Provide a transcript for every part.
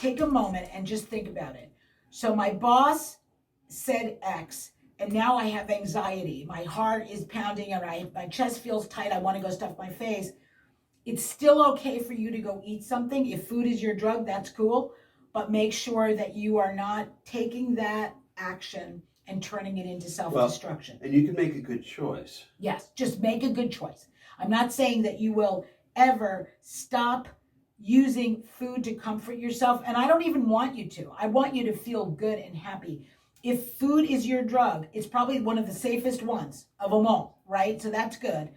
take a moment and just think about it. So my boss said X, and now I have anxiety. My heart is pounding, and my chest feels tight. I want to go stuff my face. It's still okay for you to go eat something. If food is your drug, that's cool. But make sure that you are not taking that action and turning it into self-destruction. And you can make a good choice. Yes, just make a good choice. I'm not saying that you will ever stop using food to comfort yourself, and I don't even want you to. I want you to feel good and happy. If food is your drug, it's probably one of the safest ones of them all, right? So that's good.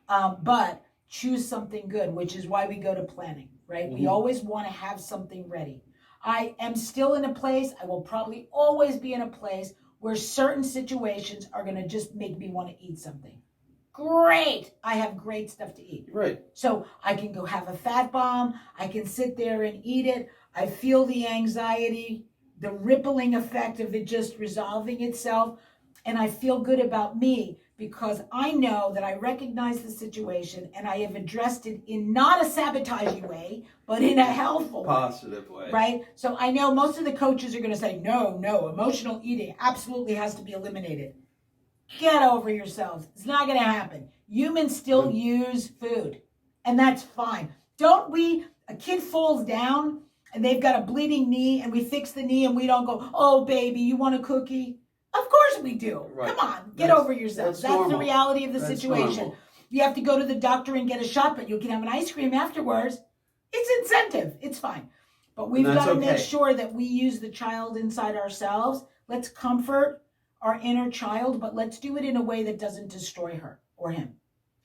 But choose something good, which is why we go to planning, right? We always want to have something ready. I am still in a place, I will probably always be in a place where certain situations are going to just make me want to eat something. Great. I have great stuff to eat. Right. So I can go have a fat bomb. I can sit there and eat it. I feel the anxiety, the rippling effect of it just resolving itself. And I feel good about me because I know that I recognize the situation and I have addressed it in not a sabotaging way, but in a helpful positive way. Right? So I know most of the coaches are going to say, no, emotional eating absolutely has to be eliminated. Get over yourselves. It's not going to happen. Humans still use food, and that's fine. A kid falls down and they've got a bleeding knee and we fix the knee and we don't go, oh, baby, you want a cookie? Of course we do. Right. Come on, get over yourselves. That's the reality of the situation. Normal. You have to go to the doctor and get a shot, but you can have an ice cream afterwards. It's incentive. It's fine. But we've got to make sure that we use the child inside ourselves. Let's comfort our inner child, but let's do it in a way that doesn't destroy her or him.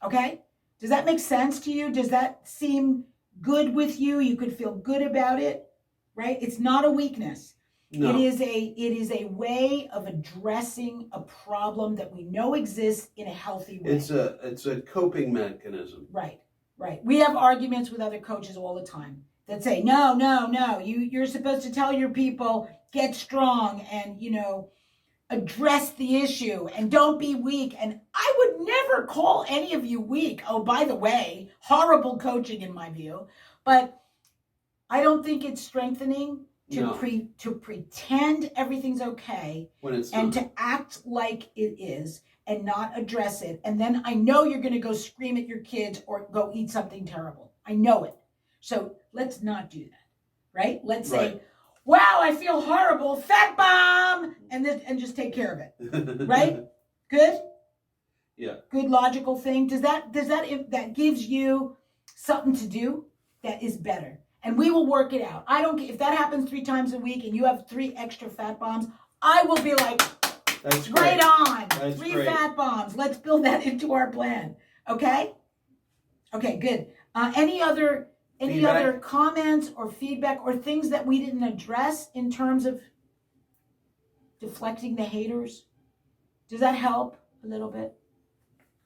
Okay? Does that make sense to you? Does that seem good with you? You could feel good about it, right? It's not a weakness. No. It is a way of addressing a problem that we know exists in a healthy way. It's a coping mechanism. Right. We have arguments with other coaches all the time that say, no, you're supposed to tell your people, get strong and, address the issue and don't be weak. And I would never call any of you weak. Oh, by the way, horrible coaching in my view. But I don't think it's strengthening to pretend everything's okay when it's and to act like it is and not address it. And then I know you're going to go scream at your kids or go eat something terrible. I know it. So let's not do that, right? Let's say, wow, I feel horrible, fat bomb, and just take care of it, right? Good? Yeah. Good logical thing. That gives you something to do that is better. And we will work it out. I don't care if that happens 3 times a week and you have 3 extra fat bombs, I will be like, that's great on. That's 3 great. Fat bombs. Let's build that into our plan. Okay? Okay, good. Any other comments or feedback or things that we didn't address in terms of deflecting the haters? Does that help a little bit?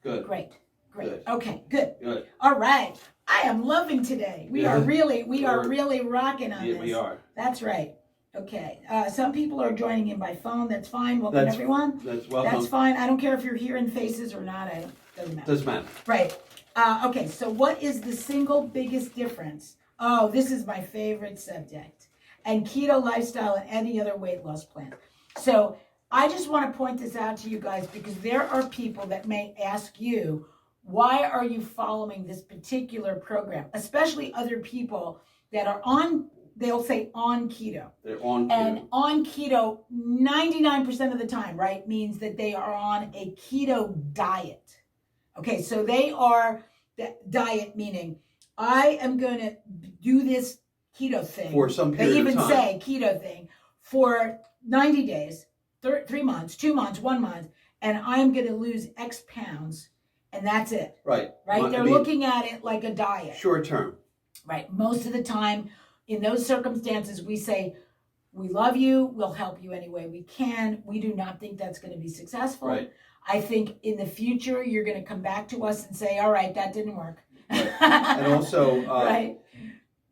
Good. Great. Good. Okay, good. All right. I am loving today. We are really rocking on this. We are. That's right. Okay. Some people are joining in by phone. That's fine. Welcome, everyone. That's welcome. That's fine. I don't care if you're hearing faces or not. Doesn't matter. Doesn't matter. Right. Okay. So what is the single biggest difference? Oh, this is my favorite subject. And keto lifestyle and any other weight loss plan. So I just want to point this out to you guys because there are people that may ask you, why are you following this particular program? Especially other people that are they'll say on keto. They're on keto. And on keto, 99% of the time, right, means that they are on a keto diet. Okay, so they are, diet meaning, I am going to do this keto thing. For some period of time. They even say keto thing for 90 days, 3 months, 2 months, 1 month, and I'm going to lose X pounds. And that's it. Right. They're looking at it like a diet. Short term. Right. Most of the time, in those circumstances, we say, we love you. We'll help you any way we can. We do not think that's going to be successful. Right. I think in the future, you're going to come back to us and say, all right, that didn't work. Right. And also, right.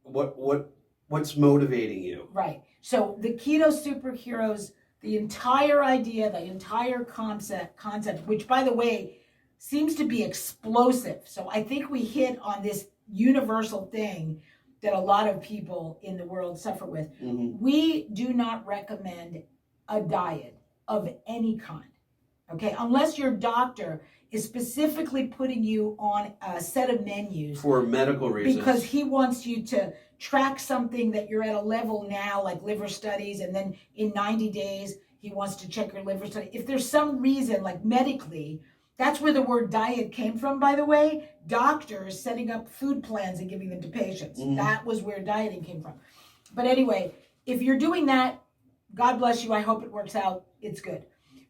What's motivating you? Right. So the keto superheroes, the entire idea, the entire concept, which, by the way, seems to be explosive. So I think we hit on this universal thing that a lot of people in the world suffer with. We do not recommend a diet of any kind, okay? Unless your doctor is specifically putting you on a set of menus. For medical reasons. Because he wants you to track something that you're at a level now, like liver studies, and then in 90 days, he wants to check your liver study. If there's some reason, like medically, that's where the word diet came from, by the way. Doctors setting up food plans and giving them to patients. That was where dieting came from. But anyway, if you're doing that, God bless you. I hope it works out. It's good.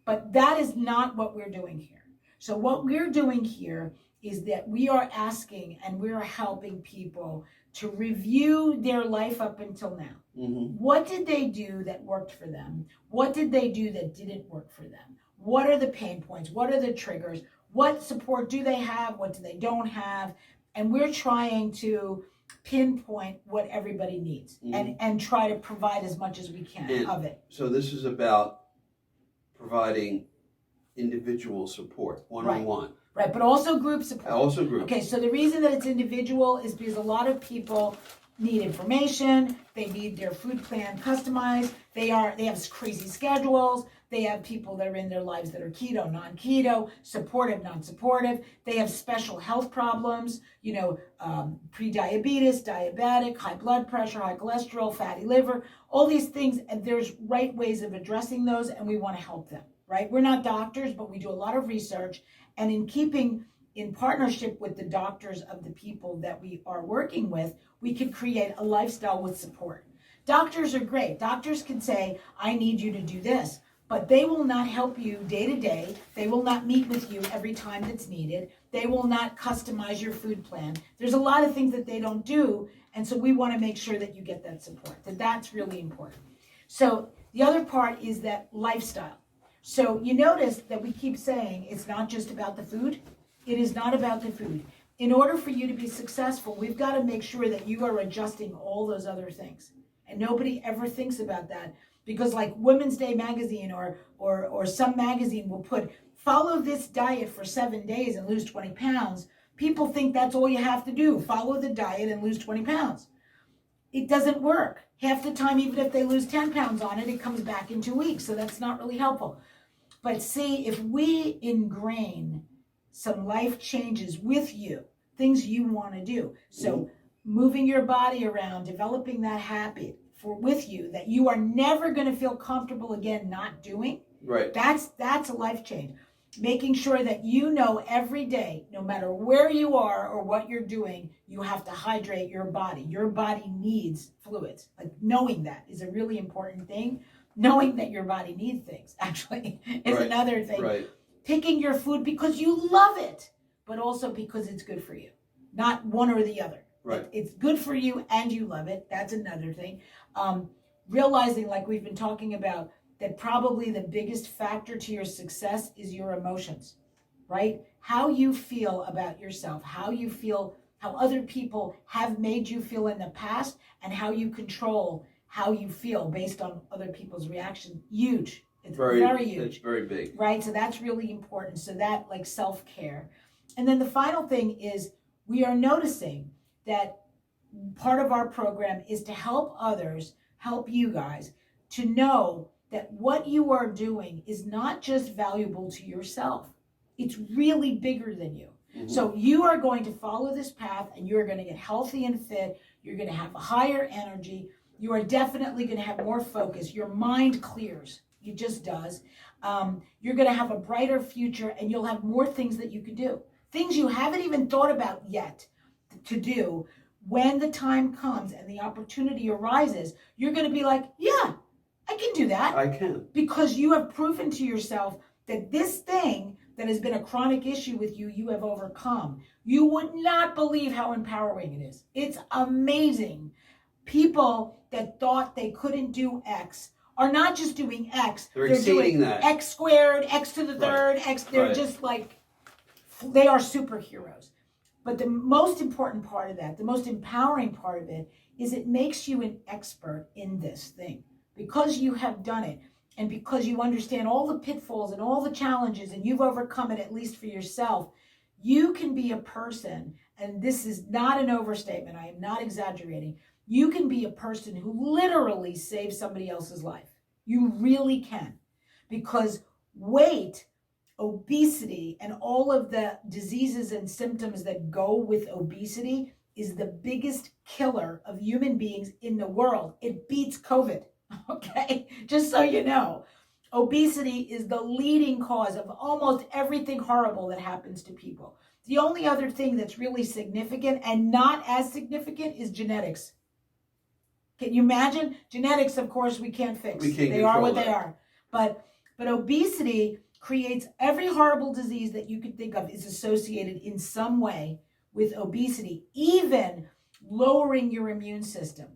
But that is not what we're doing here. So what we're doing here is that we are asking and we're helping people to review their life up until now. What did they do that worked for them? What did they do that didn't work for them? What are the pain points? What are the triggers? What support do they have? What do they don't have? And we're trying to pinpoint what everybody needs and try to provide as much as we can of it. So this is about providing individual support, one-on-one. Right, but also group support. Also group. Okay, so the reason that it's individual is because a lot of people need information. They need their food plan customized. They have crazy schedules. They have people that are in their lives that are keto, non-keto, supportive, non-supportive. They have special health problems, pre-diabetes, diabetic, high blood pressure, high cholesterol, fatty liver, all these things. And there's right ways of addressing those, and we want to help them, right? We're not doctors, but we do a lot of research. And in keeping in partnership with the doctors of the people that we are working with, we can create a lifestyle with support. Doctors are great. Doctors can say, I need you to do this. But they will not help you day to day. They will not meet with you every time that's needed. They will not customize your food plan. There's a lot of things that they don't do. And so we want to make sure that you get that support. That's really important. So the other part is that lifestyle. So you notice that we keep saying it's not just about the food. It is not about the food. In order for you to be successful, we've got to make sure that you are adjusting all those other things. And nobody ever thinks about that. Because like Women's Day magazine or some magazine will put, follow this diet for 7 days and lose 20 pounds. People think that's all you have to do. Follow the diet and lose 20 pounds. It doesn't work. Half the time, even if they lose 10 pounds on it, it comes back in 2 weeks. So that's not really helpful. But see, if we ingrain some life changes with you, things you want to do. So moving your body around, developing that habit with you that you are never going to feel comfortable again not doing. Right. That's a life change. Making sure that you know every day, no matter where you are or what you're doing, you have to hydrate your body. Your body needs fluids. Like knowing that is a really important thing. Knowing that your body needs things actually is another thing. Right. Picking your food because you love it, but also because it's good for you. Not one or the other. Right. It's good for you and you love it. That's another thing. Realizing, like we've been talking about, that probably the biggest factor to your success is your emotions, right? How you feel about yourself, how you feel, how other people have made you feel in the past, and how you control how you feel based on other people's reaction. Huge. It's very huge. It's very big. Right? So that's really important. So that, like, self-care. And then the final thing is we are noticing that part of our program is to help others, help you guys, to know that what you are doing is not just valuable to yourself. It's really bigger than you. So you are going to follow this path and you're going to get healthy and fit. You're going to have a higher energy. You are definitely going to have more focus. Your mind clears. It just does. You're going to have a brighter future and you'll have more things that you can do. Things you haven't even thought about yet to do. When the time comes and the opportunity arises, you're going to be like, yeah, I can do that. I can. Because you have proven to yourself that this thing that has been a chronic issue with you, you have overcome. You would not believe how empowering it is. It's amazing. People that thought they couldn't do X are not just doing X. They're exceeding doing that. X squared, X to the third, X. They're just like, they are superheroes. But the most important part of that, the most empowering part of it, is it makes you an expert in this thing. Because you have done it, and because you understand all the pitfalls and all the challenges, and you've overcome it, at least for yourself, You can be a person, and this is not an overstatement, I am not exaggerating. You can be a person who literally saves somebody else's life. You really can. Because weight, obesity, and all of the diseases and symptoms that go with obesity is the biggest killer of human beings in the world. It beats COVID, okay? Just so you know. Obesity is the leading cause of almost everything horrible that happens to people. The only other thing that's really significant and not as significant is genetics. Can you imagine? Genetics, of course, we can't fix. They are what they are. But obesity creates every horrible disease that you could think of is associated in some way with obesity, even lowering your immune system.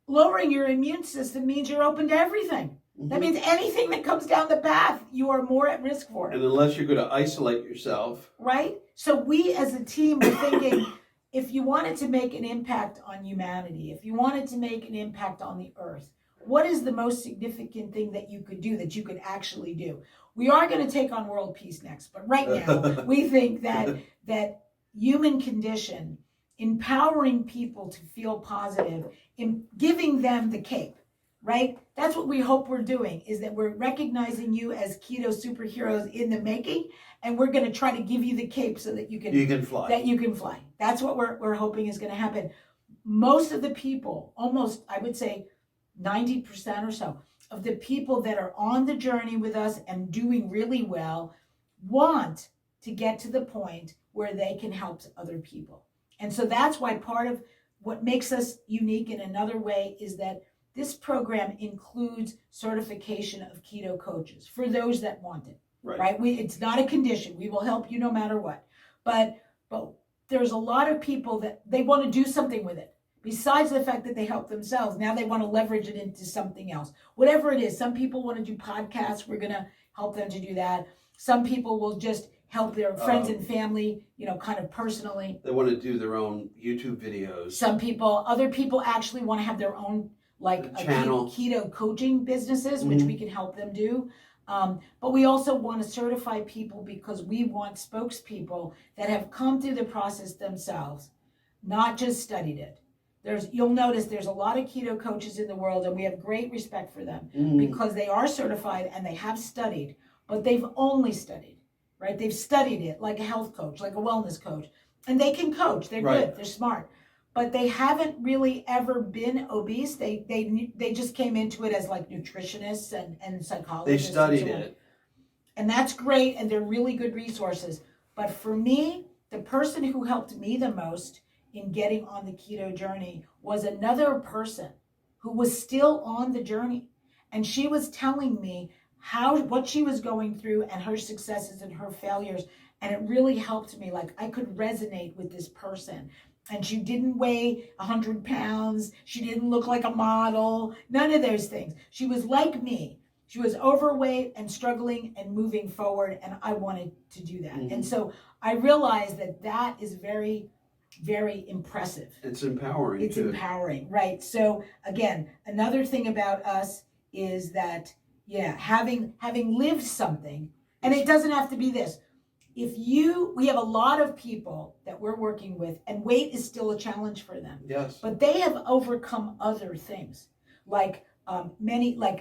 Lowering your immune system means you're open to everything. That means anything that comes down the path, you are more at risk for. And unless you're going to isolate yourself. Right? So we as a team were thinking, if you wanted to make an impact on humanity, if you wanted to make an impact on the earth, what is the most significant thing that you could do, that you could actually do? We are going to take on world peace next, but right now we think that human condition, empowering people to feel positive, in giving them the cape, right? That's what we hope we're doing, is that we're recognizing you as keto superheroes in the making, and we're going to try to give you the cape so that you can fly. That you can fly. That's what we're hoping is going to happen. Most of the people, almost, I would say 90% or so, of the people that are on the journey with us and doing really well want to get to the point where they can help other people. And so that's why part of what makes us unique in another way is that this program includes certification of keto coaches for those that want it, right? It's not a condition. We will help you no matter what. But there's a lot of people that they want to do something with it. Besides the fact that they help themselves, now they want to leverage it into something else. Whatever it is, some people want to do podcasts. We're going to help them to do that. Some people will just help their friends and family, kind of personally. They want to do their own YouTube videos. Other people actually want to have their own channel. Keto coaching businesses, which we can help them do. But we also want to certify people because we want spokespeople that have come through the process themselves, not just studied it. You'll notice there's a lot of keto coaches in the world, and we have great respect for them because they are certified and they have studied, but they've only studied, right? They've studied it like a health coach, like a wellness coach, and they can coach. They're good. They're smart. But they haven't really ever been obese. They just came into it as like nutritionists and psychologists. They studied it. And that's great, and they're really good resources. But for me, the person who helped me the most in getting on the keto journey was another person who was still on the journey. And she was telling me what she was going through and her successes and her failures. And it really helped me. Like, I could resonate with this person. And she didn't weigh 100 pounds. She didn't look like a model. None of those things. She was like me. She was overweight and struggling and moving forward. And I wanted to do that. And so I realized that is very, very impressive. It's empowering. It's empowering, right? So again, another thing about us is that, having lived something, and it doesn't have to be this. We have a lot of people that we're working with, and weight is still a challenge for them. Yes. But they have overcome other things, like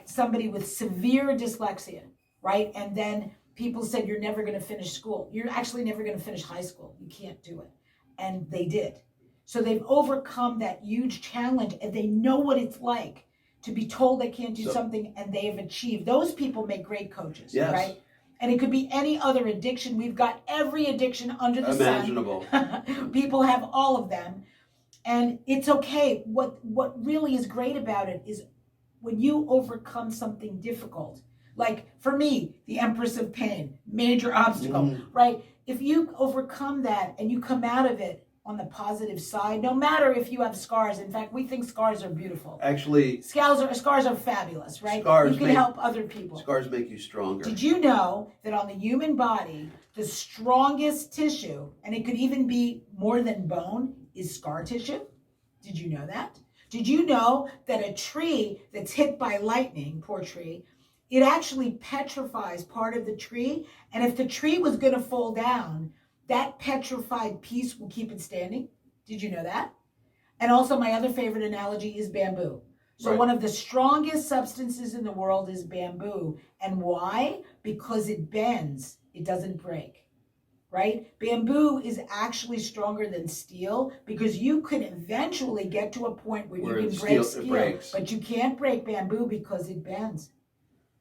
somebody with severe dyslexia, right? And then people said, you're never going to finish school. You're actually never going to finish high school. You can't do it. And they did. So they've overcome that huge challenge, and they know what it's like to be told they can't do something, and they have achieved. Those people make great coaches, right? And it could be any other addiction. We've got every addiction under the imaginable. Sun. People have all of them. And it's okay. What really is great about it is when you overcome something difficult. Like for me, the Empress of Pain, major obstacle, right? If you overcome that and you come out of it on the positive side, no matter if you have scars. In fact, we think scars are beautiful. Actually, scars are fabulous, right? You can help other people. Scars make you stronger. Did you know that on the human body, the strongest tissue, and it could even be more than bone, is scar tissue? Did you know that? Did you know that a tree that's hit by lightning, poor tree, it actually petrifies part of the tree, and if the tree was going to fall down, that petrified piece will keep it standing. Did you know that? And also my other favorite analogy is bamboo. So Right. one of the strongest substances in the world is bamboo. And why? Because it bends. It doesn't break. Right? Bamboo is actually stronger than steel because you could eventually get to a point where you can break steel, but you can't break bamboo because it bends.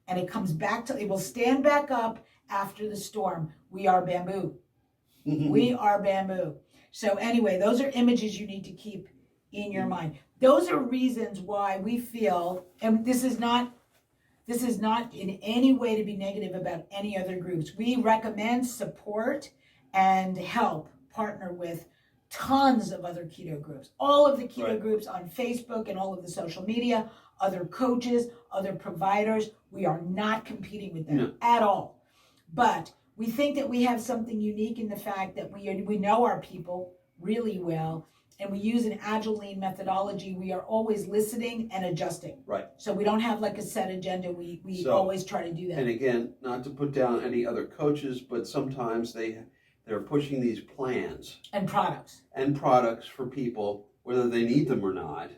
And it comes back to, it will stand back up after the storm. We are bamboo. We are bamboo. So anyway, those are images you need to keep in your mind. Those are reasons why we feel, and this is not in any way to be negative about any other groups. We recommend, support, and help partner with tons of other keto groups. All of the keto groups on Facebook and all of the social media, other coaches, other providers. We are not competing with them at all. But we think that we have something unique in the fact that we know our people really well, and we use an agile lean methodology. We are always listening and adjusting. Right. So we don't have like a set agenda. We always try to do that. And again, not to put down any other coaches, but sometimes they're pushing these plans and products for people, whether they need them or not,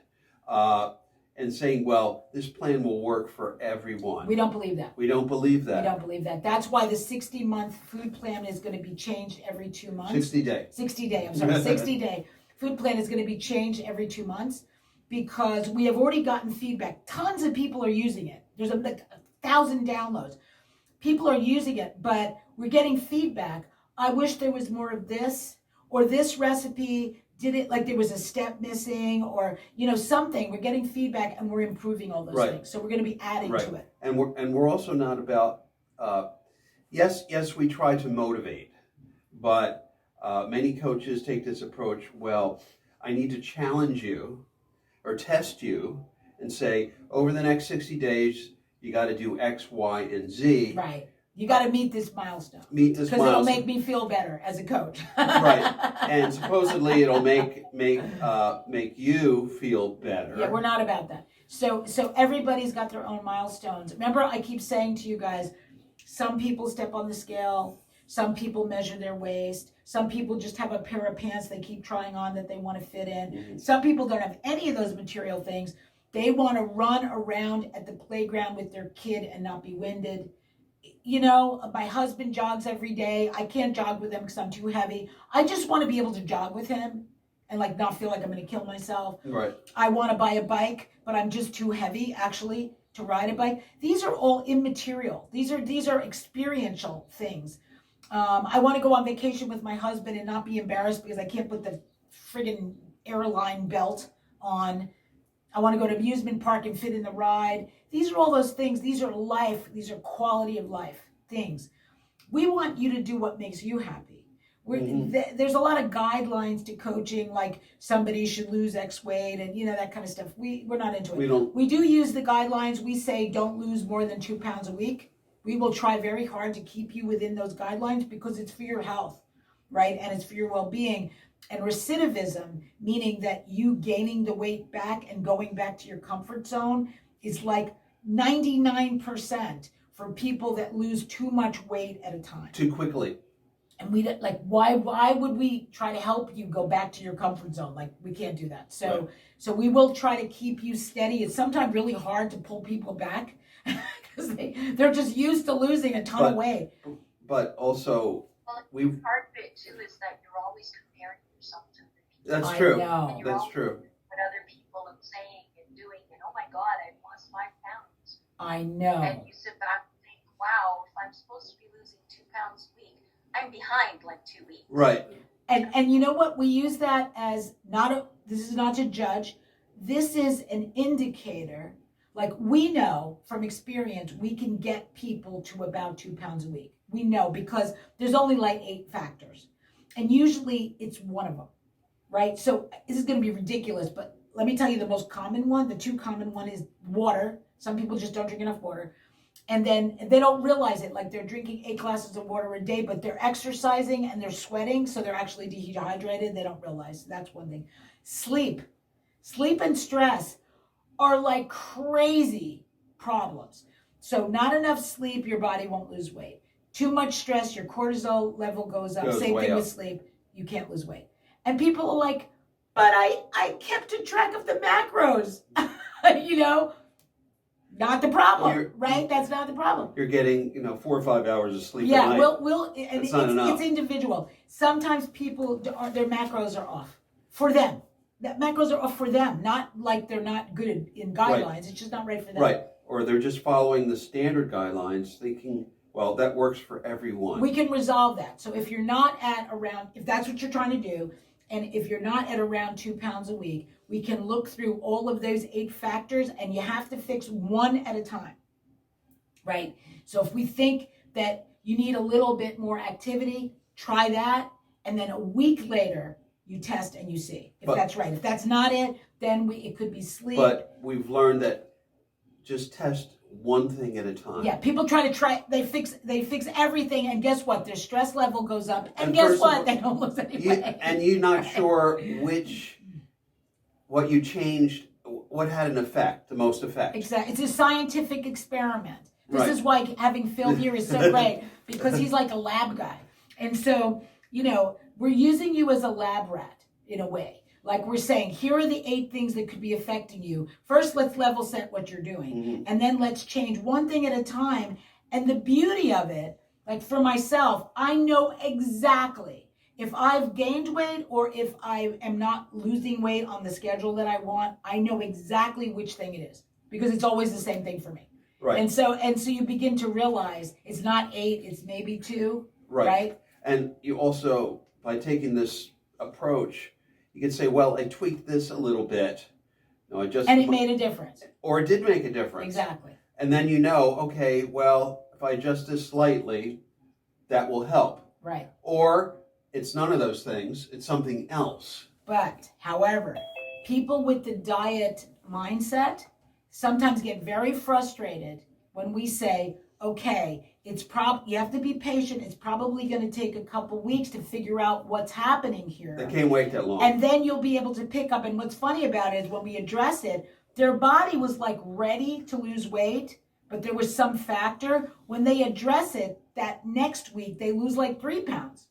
and saying, well, this plan will work for everyone. We don't believe that. We don't believe that. We don't believe that. That's why the 60-month food plan is going to be changed every 2 months. 60 day. 60-day food plan is going to be changed every 2 months because we have already gotten feedback. Tons of people are using it. There's like 1,000 downloads. People are using it, but we're getting feedback. I wish there was more of this, or this recipe did it like there was a step missing, or something. We're getting feedback and we're improving all those things. So we're going to be adding to it. And we're also not about yes, we try to motivate, but many coaches take this approach. Well, I need to challenge you or test you and say, over the next 60 days, you got to do X, Y, and Z. Right. You got to meet this milestone. Because it'll make me feel better as a coach. Right. And supposedly it'll make you feel better. Yeah, we're not about that. So everybody's got their own milestones. Remember, I keep saying to you guys, some people step on the scale, some people measure their waist, some people just have a pair of pants they keep trying on that they want to fit in. Mm-hmm. Some people don't have any of those material things. They want to run around at the playground with their kid and not be winded. My husband jogs every day. I can't jog with him because I'm too heavy. I just want to be able to jog with him and not feel like I'm going to kill myself. Right. I want to buy a bike, but I'm just too heavy actually to ride a bike. These are all immaterial. These are experiential things. I want to go on vacation with my husband and not be embarrassed because I can't put the friggin' airline belt on. I want to go to amusement park and fit in the ride. These are all those things. These are life. These are quality of life things. We want you to do what makes you happy. There's a lot of guidelines to coaching, like somebody should lose X weight and that kind of stuff. We're not into it. We do use the guidelines. We say don't lose more than 2 pounds a week. We will try very hard to keep you within those guidelines because it's for your health, right? And it's for your well-being. And recidivism, meaning that you gaining the weight back and going back to your comfort zone, is like 99% for people that lose too much weight at a time. Too quickly. And why would we try to help you go back to your comfort zone? We can't do that. So we will try to keep you steady. It's sometimes really hard to pull people back because they're just used to losing a ton of weight. But also, the hard bit too is that you're always comparing yourself to other people. That's true. That's true. What other people are saying and doing, and oh my God, I've lost 5 pounds. I know. And you sit back and think, wow, if I'm supposed to be losing 2 pounds a week, I'm behind 2 weeks. Right. And you know what? We use that as this is not to judge. This is an indicator. We know from experience, we can get people to about 2 pounds a week. We know because there's only 8 factors. And usually it's one of them, right? So this is going to be ridiculous, but let me tell you the most common one. The 2 common one is water. Some people just don't drink enough water. And then they don't realize it. They're drinking 8 glasses of water a day, but they're exercising and they're sweating. So they're actually dehydrated. They don't realize. That's one thing. Sleep and stress are crazy problems. So not enough sleep, your body won't lose weight. Too much stress, your cortisol level goes up. Goes Same way thing up. with sleep. You can't lose weight. And people are like, but I kept a track of the macros. You know, not the problem, right? That's not the problem. You're getting, 4 or 5 hours of sleep a Yeah, night. and That's not enough. it's individual. Sometimes people, their macros are off for them. That macros are off for them, not like they're not good in guidelines. Right. It's just not right for them. Right. Or they're just following the standard guidelines, thinking, well, that works for everyone. We can resolve that. So if you're not at around, if that's what you're trying to do, and if you're not at around 2 pounds a week, we can look through all of those 8 factors, and you have to fix one at a time, right? So if we think that you need a little bit more activity, try that, and then a week later, you test and you see if that's right. If that's not it, then it could be sleep. But we've learned that just test one thing at a time. Yeah, people they fix everything, and guess what? Their stress level goes up, and And guess first of what? all, They don't lose any weight. And you're not sure what you changed, what had an effect, the most effect. Exactly. It's a scientific experiment. This Right. is why having Phil here is so great, because he's like a lab guy. And so, we're using you as a lab rat in a way. Like we're saying, here are the 8 things that could be affecting you. First, let's level set what you're doing. Mm-hmm. And then let's change one thing at a time. And the beauty of it, like for myself, I know exactly if I've gained weight or if I am not losing weight on the schedule that I want. I know exactly which thing it is because it's always the same thing for me. Right. And so you begin to realize it's not 8, it's maybe 2. Right. And you also, by taking this approach, you can say, well, I tweaked this a little bit. No, And it made a difference. Or it did make a difference. Exactly. And then okay, well, if I adjust this slightly, that will help. Right. Or it's none of those things, it's something else. But, however, people with the diet mindset sometimes get very frustrated when we say, okay, you have to be patient. It's probably going to take a couple weeks to figure out what's happening here. They can't wait that long. And then you'll be able to pick up. And what's funny about it is when we address it, their body was like ready to lose weight, but there was some factor. When they address it, that next week, they lose like 3 pounds.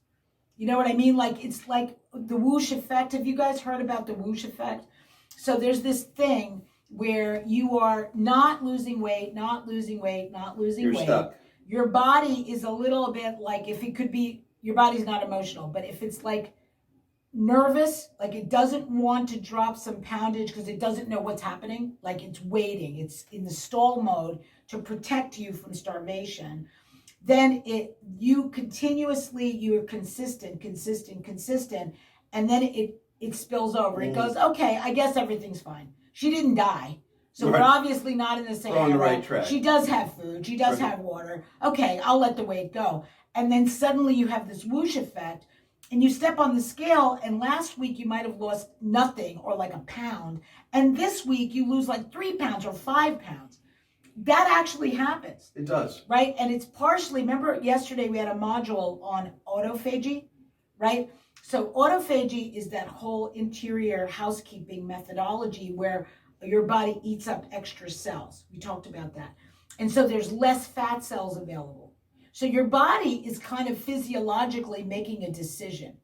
You know what I mean? Like, it's like the Whoosh Effect. Have you guys heard about the Whoosh Effect? So there's this thing where you are not losing weight, You're stuck. Your body is a little bit like, if it could be, your body's not emotional, but if it's like nervous, like it doesn't want to drop some poundage because it doesn't know what's happening, like it's waiting, it's in the stall mode to protect you from starvation, then you're consistent, and then it spills over. It goes, okay, I guess everything's fine. She didn't die. So we're obviously not in the Sahara. We're on the right track. She does have food. She does have water. Okay, I'll let the weight go. And then suddenly you have this Whoosh Effect, and you step on the scale, and last week you might have lost nothing or like a pound. And this week you lose like 3 pounds or 5 pounds. That actually happens. It does. Right? And it's partially, remember yesterday we had a module on autophagy, right? So autophagy is that whole interior housekeeping methodology where your body eats up extra cells. We talked about that. And so there's less fat cells available. So your body is kind of physiologically making a decision.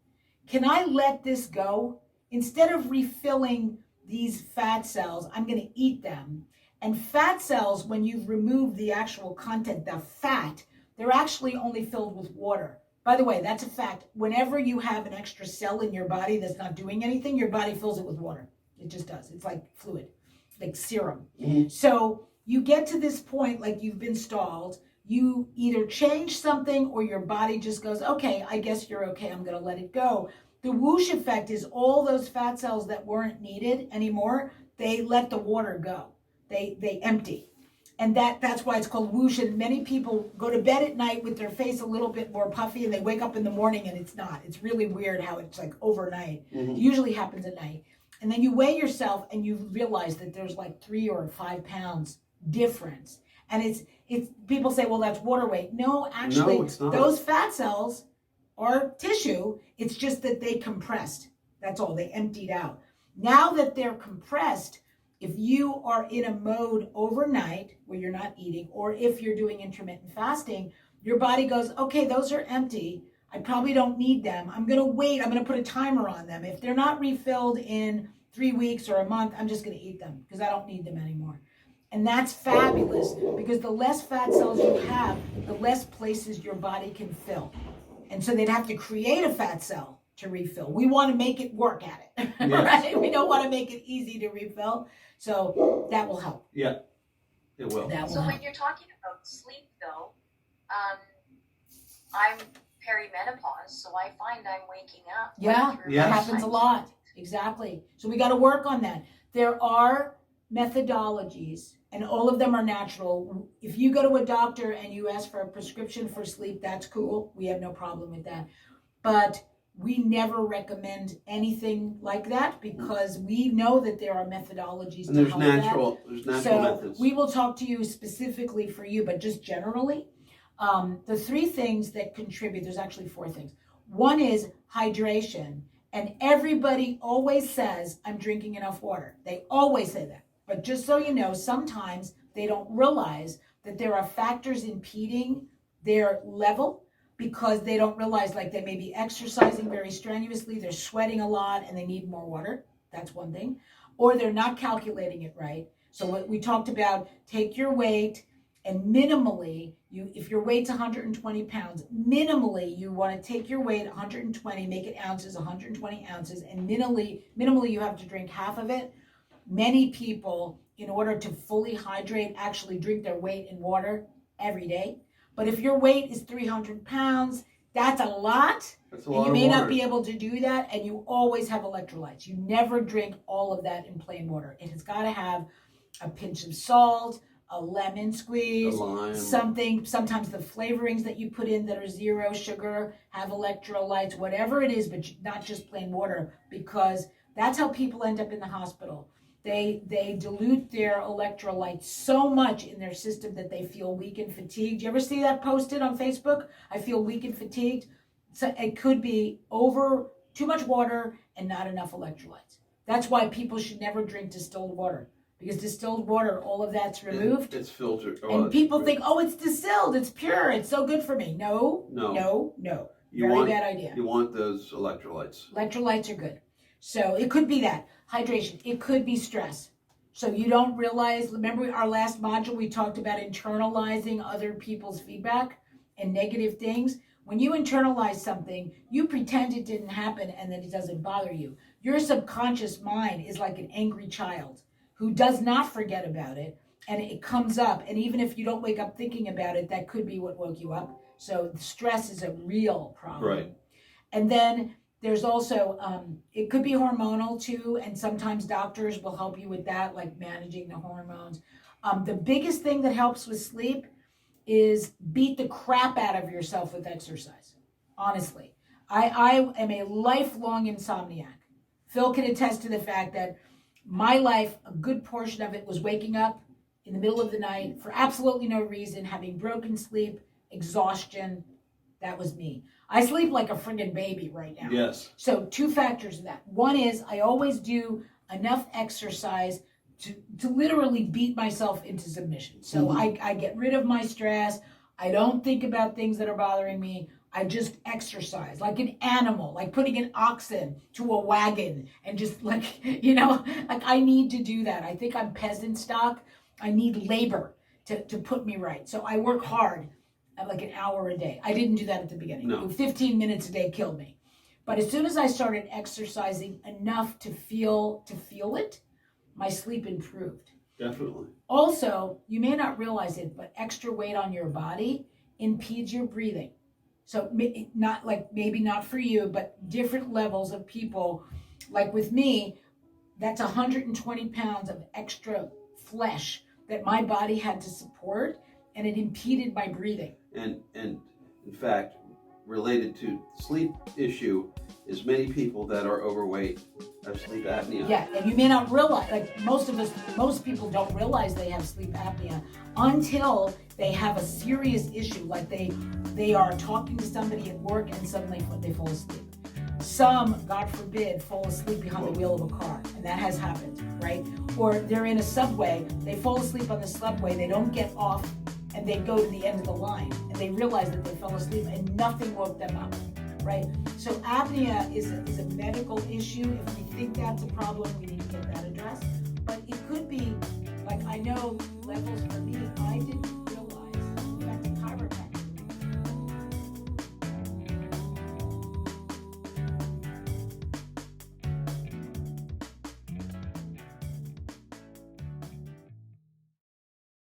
Can I let this go? Instead of refilling these fat cells, I'm going to eat them. And fat cells, when you've removed the actual content, the fat, they're actually only filled with water. By the way, that's a fact. Whenever you have an extra cell in your body that's not doing anything, your body fills it with water. It just does. It's like fluid, like serum. Mm-hmm. So you get to this point, like you've been stalled. You either change something or your body just goes, okay, I guess you're okay. I'm going to let it go. The Whoosh Effect is all those fat cells that weren't needed anymore. They let the water go. They empty. And that's why it's called Whoosh. And many people go to bed at night with their face a little bit more puffy, and they wake up in the morning and it's not. It's really weird how it's like overnight. Mm-hmm. It usually happens at night. And then you weigh yourself and you realize that there's like 3 or 5 pounds difference. And it's people say, well, that's water weight. No, actually, No, it's not. Those fat cells are tissue. It's just that they compressed. That's all. They emptied out. Now that they're compressed, if you are in a mode overnight where you're not eating, or if you're doing intermittent fasting, your body goes, okay, those are empty. I probably don't need them. I'm going to wait. I'm going to put a timer on them. If they're not refilled in 3 weeks or a month, I'm just going to eat them because I don't need them anymore. And that's fabulous because the less fat cells you have, the less places your body can fill. And so they'd have to create a fat cell to refill. We want to make it work at it, Yes. right? We don't want to make it easy to refill. So that will help. Yeah, it will. That will So help. when you're talking about sleep, though, I'm perimenopause, so I find I'm waking up. Yeah, through Yes. that my happens a night. lot. Exactly. So we got to work on that. There are methodologies, and all of them are natural. If you go to a doctor and you ask for a prescription for sleep, that's cool. We have no problem with that. But we never recommend anything like that because we know that there are methodologies And to there's help that. natural So methods. we will talk to you specifically for you, but just generally, the 3 things that contribute, there's actually 4 things. One is hydration. And everybody always says, I'm drinking enough water. They always say that. But just so you know, sometimes they don't realize that there are factors impeding their level because they don't realize, like, they may be exercising very strenuously, they're sweating a lot, and they need more water. That's one thing. Or they're not calculating it right. So what we talked about, take your weight, and minimally, if your weight's 120 pounds, minimally you want to take your weight 120, make it ounces, 120 ounces, and minimally you have to drink half of it. Many people, in order to fully hydrate, actually drink their weight in water every day. But if your weight is 300 pounds, that's a lot. That's a And lot you of may water. not be able to do that, and you always have electrolytes. You never drink all of that in plain water. It has got to have a pinch of salt, a lemon squeeze, A lime. something. Sometimes the flavorings that you put in that are 0 sugar have electrolytes, whatever it is, but not just plain water, because that's how people end up in the hospital. They dilute their electrolytes so much in their system that they feel weak and fatigued. You ever see that posted on Facebook? I feel weak and fatigued. So it could be too much water and not enough electrolytes. That's why people should never drink distilled water. Because distilled water, all of that's removed. It's filtered. And people think, oh, it's distilled, it's pure, it's so good for me. No. You Very want, bad idea. You want those electrolytes. Electrolytes are good. So it could be that. Hydration. It could be stress. So you don't realize, remember our last module, we talked about internalizing other people's feedback and negative things. When you internalize something, you pretend it didn't happen and that it doesn't bother you. Your subconscious mind is like an angry child who does not forget about it, and it comes up, and even if you don't wake up thinking about it, that could be what woke you up. So stress is a real problem. Right. And then there's also, it could be hormonal too, and sometimes doctors will help you with that, like managing the hormones. The biggest thing that helps with sleep is beat the crap out of yourself with exercise. Honestly, I am a lifelong insomniac. Phil can attest to the fact that my life, a good portion of it was waking up in the middle of the night for absolutely no reason, having broken sleep, exhaustion. That was me. I sleep like a friggin' baby right now. Yes. So 2 factors of that. One is I always do enough exercise to literally beat myself into submission. So I get rid of my stress. I don't think about things that are bothering me. I just exercise like an animal, like putting an oxen to a wagon and just like, like I need to do that. I think I'm peasant stock. I need labor to put me right. So I work hard at like an hour a day. I didn't do that at the beginning. No. 15 minutes a day killed me. But as soon as I started exercising enough to feel it, my sleep improved. Definitely. Also, you may not realize it, but extra weight on your body impedes your breathing. So not like, maybe not for you, but different levels of people. Like with me, that's 120 pounds of extra flesh that my body had to support, and it impeded my breathing. And in fact, related to sleep issue is many people that are overweight have sleep apnea. Yeah, and you may not realize, like most people don't realize they have sleep apnea until they have a serious issue, like they are talking to somebody at work and suddenly they fall asleep. Some, God forbid, fall asleep behind the wheel of a car, and that has happened, right? Or they're in a subway, they fall asleep on the subway, they don't get off and they'd go to the end of the line and they realized that they fell asleep and nothing woke them up, right? So apnea is a medical issue. If we think that's a problem, we need to get